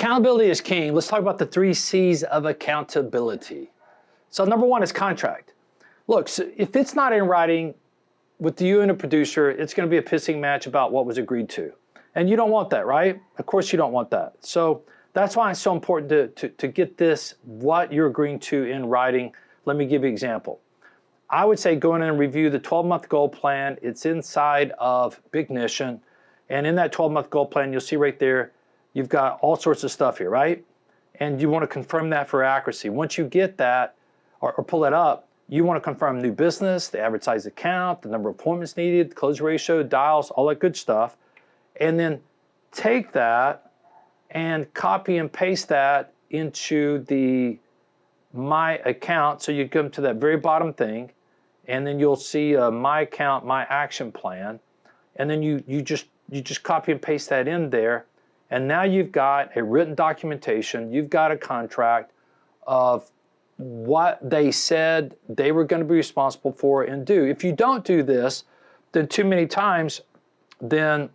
Accountability is king. Let's talk about the 3 C's of accountability. So number 1 is contract. Look, so if it's not in writing with you and a producer, it's going to be a pissing match about what was agreed to. And you don't want that, right? Of course you don't want that. So that's why it's so important to get this, what you're agreeing to in writing. Let me give you an example. I would say go in and review the 12-month goal plan. It's inside of Bignition. And in that 12-month goal plan, you'll see right there, you've got all sorts of stuff here, right? And you want to confirm that for accuracy. Once you get that, or pull that up, you want to confirm new business, the average size account, the number of appointments needed, the close ratio, dials, all that good stuff. And then take that and copy and paste that into the My Account. So you come to that very bottom thing, and then you'll see My Account, My Action Plan. And then you just copy and paste that in there. And now you've got a written documentation, you've got a contract of what they said they were going to be responsible for and do. If you don't do this, then too many times, then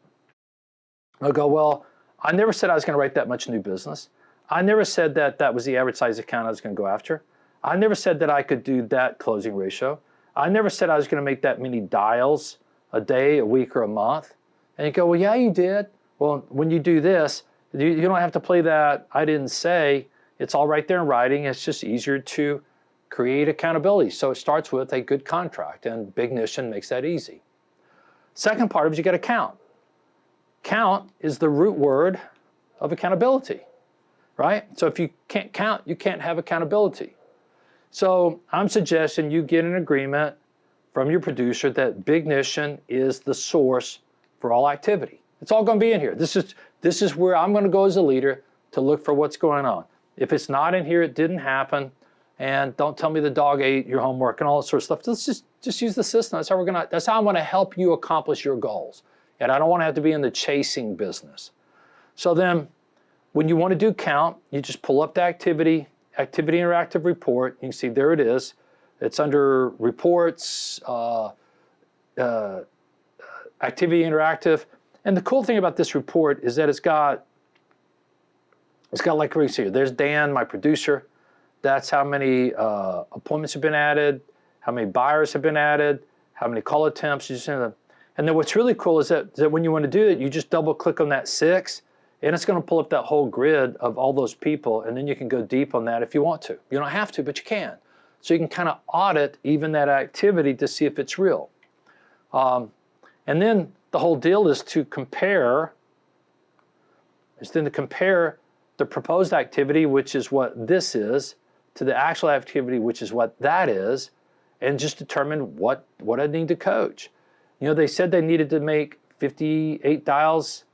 I'll go, well, I never said I was going to write that much new business. I never said that that was the average size account I was going to go after. I never said that I could do that closing ratio. I never said I was going to make that many dials a day, a week, or a month. And you go, well, yeah, you did. Well, when you do this, you don't have to play that I didn't say. It's all right there in writing. It's just easier to create accountability. So it starts with a good contract, and Bignition makes that easy. Second part is you got to count. Count is the root word of accountability, right? So if you can't count, you can't have accountability. So I'm suggesting you get an agreement from your producer that Bignition is the source for all activity. It's all going to be in here. This is where I'm going to go as a leader to look for what's going on. If it's not in here, it didn't happen. And don't tell me the dog ate your homework and all that sort of stuff. Let's just use the system. That's how I'm going to help you accomplish your goals. And I don't want to have to be in the chasing business. So then when you want to do count, you just pull up the activity interactive report. You can see there it is. It's under reports, activity interactive. And the cool thing about this report is that it's got like we see here. There's Dan, my producer. That's how many appointments have been added, how many buyers have been added, how many call attempts. And then what's really cool is that when you want to do it, you just double click on that 6, and it's going to pull up that whole grid of all those people, and then you can go deep on that if you want to. You don't have to, but you can. So you can kind of audit even that activity to see if it's real. And then the whole deal is to compare, the proposed activity, which is what this is, to the actual activity, which is what that is, and just determine what I need to coach. You know, they said they needed to make 58 dials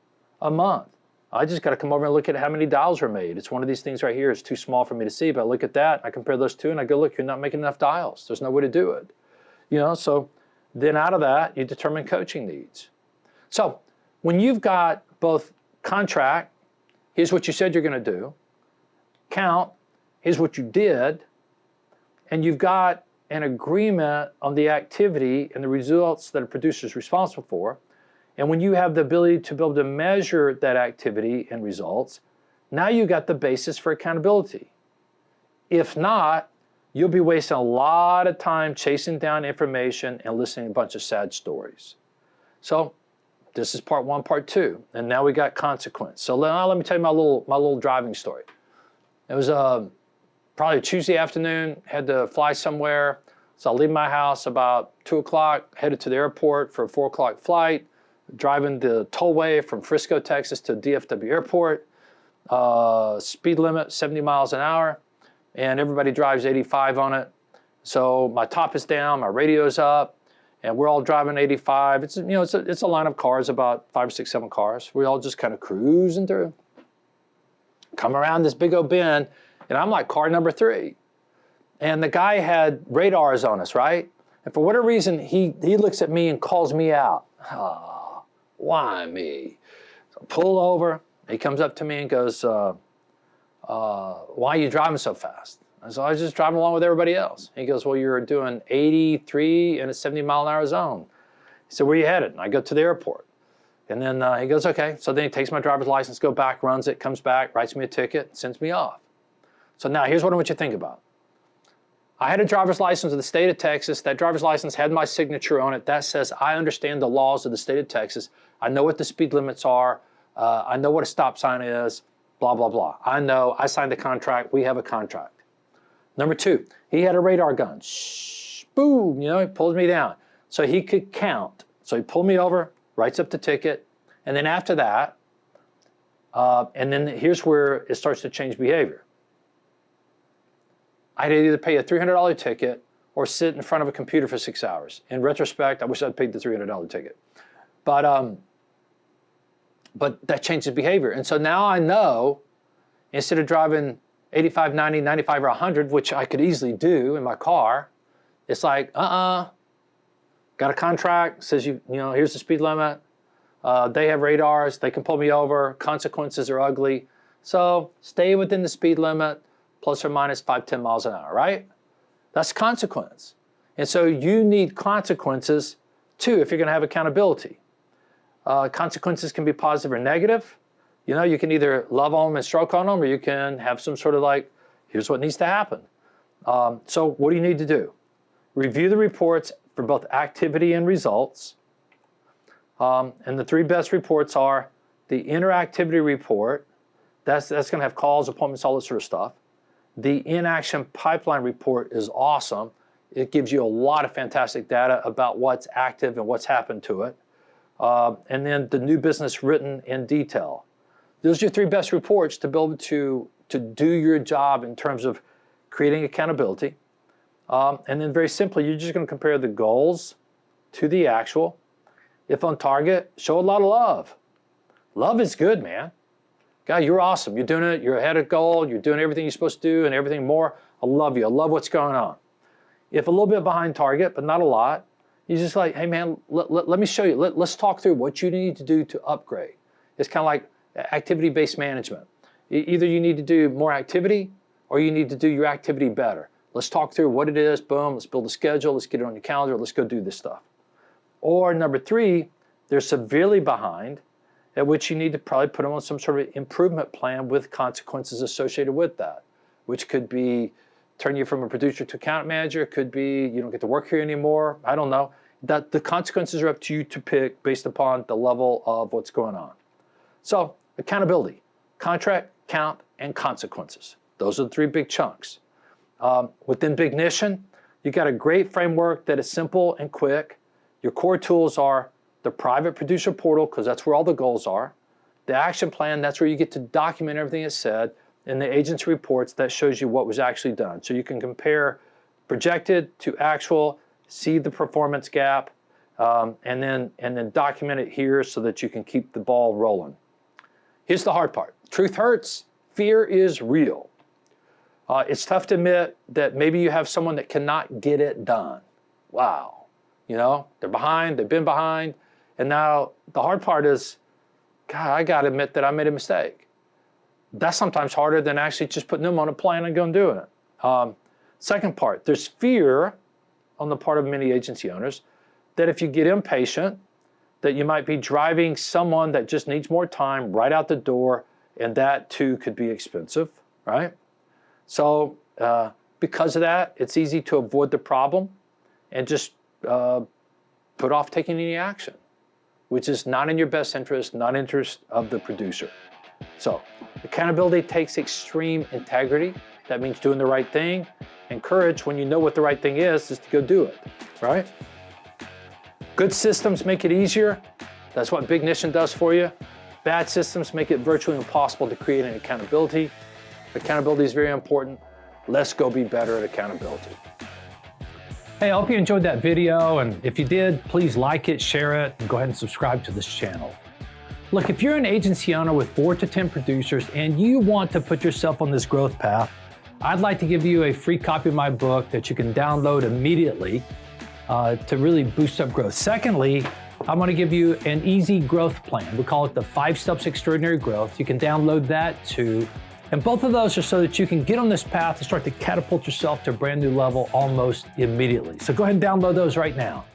a month. I just got to come over and look at how many dials were made. It's one of these things right here. It's too small for me to see, but I look at that, I compare those two, and I go, look, you're not making enough dials. There's no way to do it. You know, so then out of that, you determine coaching needs. So when you've got both contract, here's what you said you're going to do, count, here's what you did, and you've got an agreement on the activity and the results that a producer is responsible for. And when you have the ability to be able to measure that activity and results, now you got the basis for accountability. If not, you'll be wasting a lot of time chasing down information and listening to a bunch of sad stories. So this is part 1, part 2, and now we got consequence. So now let me tell you my little driving story. It was probably a Tuesday afternoon, had to fly somewhere. So I leave my house about 2 o'clock, headed to the airport for a 4 o'clock flight, driving the tollway from Frisco, Texas to DFW airport, speed limit 70 miles an hour, and everybody drives 85 on it. So my top is down, my radio's up, and we're all driving 85. It's, you know, it's a line of cars, about 5 or 6, 7 cars. We all just kind of cruising through. Come around this big old bend, and I'm like car number 3. And the guy had radars on us, right? And for whatever reason, he looks at me and calls me out. Oh, why me? So I pull over. He comes up to me and goes, why are you driving so fast? I said, I was just driving along with everybody else. He goes, well, you're doing 83 in a 70-mile-an-hour zone. He said, where are you headed? And I go to the airport. And then he goes, okay. So then he takes my driver's license, go back, runs it, comes back, writes me a ticket, sends me off. So now here's what I want you to think about. I had a driver's license of the state of Texas. That driver's license had my signature on it. That says I understand the laws of the state of Texas. I know what the speed limits are. I know what a stop sign is, blah, blah, blah. I know. I signed the contract. We have a contract. Number two, he had a radar gun. Shh, boom, you know, he pulls me down. So he could count. So he pulled me over, writes up the ticket, and then after that, and then here's where it starts to change behavior. I had to either pay a $300 ticket or sit in front of a computer for 6 hours. In retrospect, I wish I'd paid the $300 ticket. But that changes behavior. And so now I know, instead of driving 85, 90, 95, or 100, which I could easily do in my car, it's like, got a contract, says you know, here's the speed limit. They have radars, they can pull me over, consequences are ugly. So stay within the speed limit, plus or minus 5, 10 miles an hour, right? That's consequence. And so you need consequences too if you're gonna have accountability. Consequences can be positive or negative. You know, you can either love on them and stroke on them, or you can have some sort of like, here's what needs to happen. So what do you need to do? Review the reports for both activity and results. And the three best reports are the interactivity report. That's gonna have calls, appointments, all this sort of stuff. The in-action pipeline report is awesome. It gives you a lot of fantastic data about what's active and what's happened to it. And then the new business written in detail. Those are your three best reports to be able to do your job in terms of creating accountability. And then very simply, you're just going to compare the goals to the actual. If on target, show a lot of love. Love is good, man. God, you're awesome. You're doing it. You're ahead of goal. You're doing everything you're supposed to do and everything more. I love you. I love what's going on. If a little bit behind target, but not a lot, you're just like, hey, man, let me show you. Let's talk through what you need to do to upgrade. It's kind of like activity-based management. Either you need to do more activity or you need to do your activity better. Let's talk through what it is. Boom, let's build a schedule. Let's get it on your calendar. Let's go do this stuff. Or number three, they're severely behind, at which you need to probably put them on some sort of improvement plan with consequences associated with that, which could be turn you from a producer to account manager. It could be you don't get to work here anymore. I don't know. That the consequences are up to you to pick based upon the level of what's going on. So accountability, contract, count, and consequences. Those are the three big chunks. Within Bignition, you got a great framework that is simple and quick. Your core tools are the private producer portal, because that's where all the goals are. The action plan, that's where you get to document everything that's said. And the agency reports, that shows you what was actually done. So you can compare projected to actual, see the performance gap, and then document it here so that you can keep the ball rolling. Here's the hard part. Truth hurts. Fear is real. It's tough to admit that maybe you have someone that cannot get it done. Wow. You know, they're behind, they've been behind. And now the hard part is, God, I got to admit that I made a mistake. That's sometimes harder than actually just putting them on a plan and going doing it. Second part, there's fear on the part of many agency owners that if you get impatient, that you might be driving someone that just needs more time right out the door, and that too could be expensive, right? So because of that, it's easy to avoid the problem and just put off taking any action, which is not in your best interest, not interest of the producer. So accountability takes extreme integrity. That means doing the right thing. And courage, when you know what the right thing is to go do it, right? Good systems make it easier. That's what Bignition does for you. Bad systems make it virtually impossible to create an accountability. Accountability is very important. Let's go be better at accountability. Hey, I hope you enjoyed that video, and if you did, please like it, share it, and go ahead and subscribe to this channel. Look, if you're an agency owner with 4 to 10 producers and you want to put yourself on this growth path, I'd like to give you a free copy of my book that you can download immediately to really boost up growth. Secondly, I'm going to give you an easy growth plan. We call it the 5 Steps Extraordinary Growth. You can download that too. And both of those are so that you can get on this path and start to catapult yourself to a brand new level almost immediately. So go ahead and download those right now.